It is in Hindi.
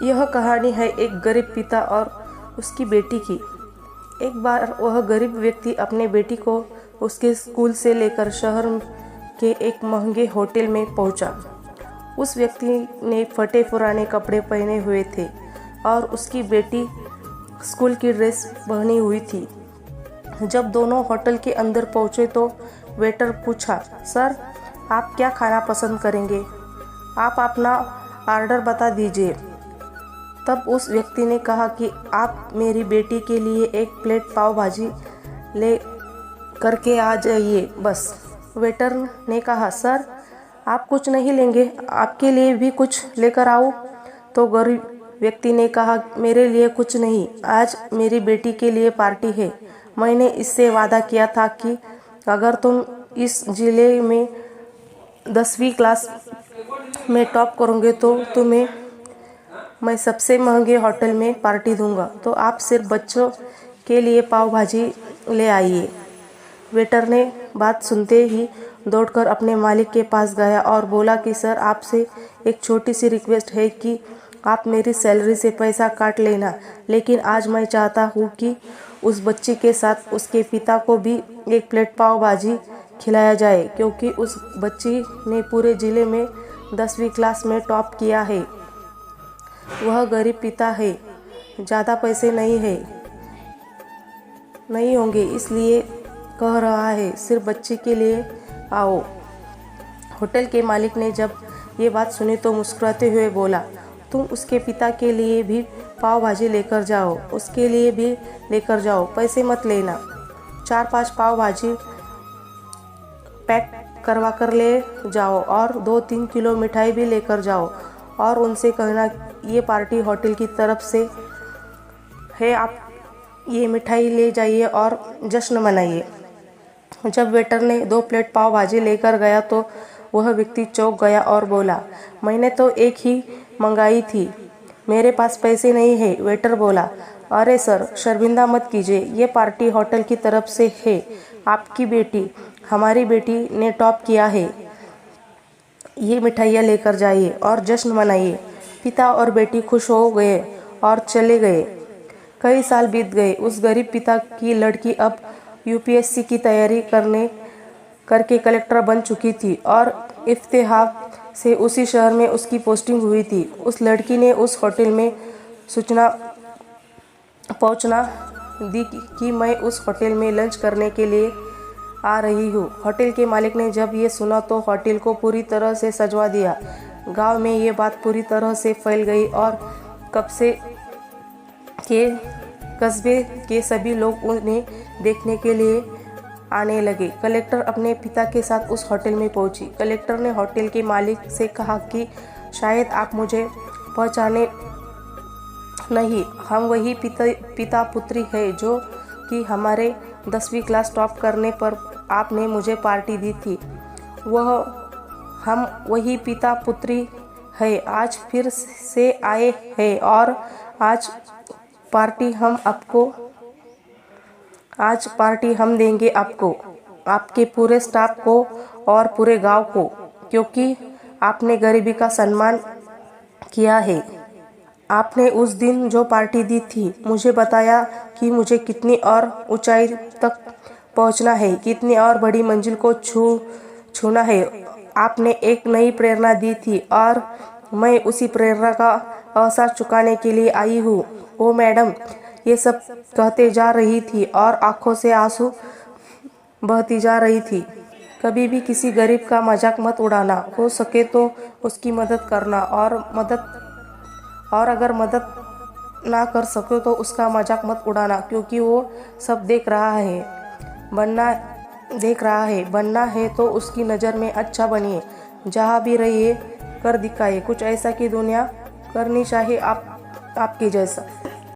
यह कहानी है एक गरीब पिता और उसकी बेटी की। एक बार वह गरीब व्यक्ति अपने बेटी को उसके स्कूल से लेकर शहर के एक महंगे होटल में पहुंचा। उस व्यक्ति ने फटे पुराने कपड़े पहने हुए थे और उसकी बेटी स्कूल की ड्रेस पहनी हुई थी। जब दोनों होटल के अंदर पहुंचे तो वेटर पूछा, सर आप क्या खाना पसंद करेंगे? आप अपना ऑर्डर बता दीजिए। तब उस व्यक्ति ने कहा कि आप मेरी बेटी के लिए एक प्लेट पाव भाजी ले करके आ जाइए बस। वेटर ने कहा, सर आप कुछ नहीं लेंगे, आपके लिए भी कुछ लेकर आऊँ? तो गरीब व्यक्ति ने कहा, मेरे लिए कुछ नहीं, आज मेरी बेटी के लिए पार्टी है। मैंने इससे वादा किया था कि अगर तुम इस जिले में 10वीं क्लास में टॉप करोगे तो तुम्हें मैं सबसे महंगे होटल में पार्टी दूंगा, तो आप सिर्फ बच्चों के लिए पाव भाजी ले आइए। वेटर ने बात सुनते ही दौड़कर अपने मालिक के पास गया और बोला कि सर आपसे एक छोटी सी रिक्वेस्ट है कि आप मेरी सैलरी से पैसा काट लेना, लेकिन आज मैं चाहता हूँ कि उस बच्ची के साथ उसके पिता को भी एक प्लेट पाव भाजी खिलाया जाए, क्योंकि उस बच्ची ने पूरे ज़िले में 10वीं क्लास में टॉप किया है। वह गरीब पिता है, ज़्यादा पैसे नहीं होंगे, इसलिए कह रहा है सिर्फ बच्चे के लिए आओ। होटल के मालिक ने जब ये बात सुनी तो मुस्कुराते हुए बोला, तुम उसके पिता के लिए भी पाव भाजी लेकर जाओ, उसके लिए भी लेकर जाओ, पैसे मत लेना। 4-5 पाव भाजी पैक करवा कर ले जाओ और 2-3 किलो मिठाई भी लेकर जाओ और उनसे कहना ये पार्टी होटल की तरफ से है, आप ये मिठाई ले जाइए और जश्न मनाइए। जब वेटर ने 2 प्लेट पाव भाजी लेकर गया तो वह व्यक्ति चौंक गया और बोला, मैंने तो एक ही मंगाई थी, मेरे पास पैसे नहीं है। वेटर बोला, अरे सर शर्मिंदा मत कीजिए, ये पार्टी होटल की तरफ से है, आपकी बेटी हमारी बेटी ने टॉप किया है, ये मिठाइयाँ लेकर जाइए और जश्न मनाइए। पिता और बेटी खुश हो गए और चले गए। कई साल बीत गए। उस गरीब पिता की लड़की अब यूपीएससी की तैयारी करके कलेक्टर बन चुकी थी और इफ्तिहार से उसी शहर में उसकी पोस्टिंग हुई थी। उस लड़की ने उस होटल में सूचना पहुंचना दी कि मैं उस होटल में लंच करने के लिए आ रही हूँ। होटल के मालिक ने जब ये सुना तो होटल को पूरी तरह से सजवा दिया। गांव में ये बात पूरी तरह से फैल गई और कस्बे के सभी लोग उन्हें देखने के लिए आने लगे। कलेक्टर अपने पिता के साथ उस होटल में पहुंची। कलेक्टर ने होटल के मालिक से कहा कि शायद आप मुझे पहचाने नहीं, हम वही पिता पुत्री है जो कि हमारे 10वीं क्लास टॉप करने पर आपने मुझे पार्टी दी थी। हम वही पिता पुत्री है, आज फिर से आए हैं और आज पार्टी हम देंगे आपको, आपके पूरे स्टाफ को और पूरे गांव को, क्योंकि आपने गरीबी का सम्मान किया है। आपने उस दिन जो पार्टी दी थी मुझे बताया कि मुझे कितनी और ऊंचाई तक पहुंचना है, कितनी और बड़ी मंजिल को छूना है। आपने एक नई प्रेरणा दी थी और मैं उसी प्रेरणा का एहसास चुकाने के लिए आई हूँ। ओ मैडम, ये सब कहते जा रही थी और आंखों से आंसू बहती जा रही थी। कभी भी किसी गरीब का मजाक मत उड़ाना, हो सके तो उसकी मदद करना और अगर मदद ना कर सको तो उसका मजाक मत उड़ाना, क्योंकि वो सब देख रहा है। बनना है तो उसकी नज़र में अच्छा बनिए, जहाँ भी रहिए कर दिखाइए कुछ ऐसा कि दुनिया करनी चाहिए आपके जैसा।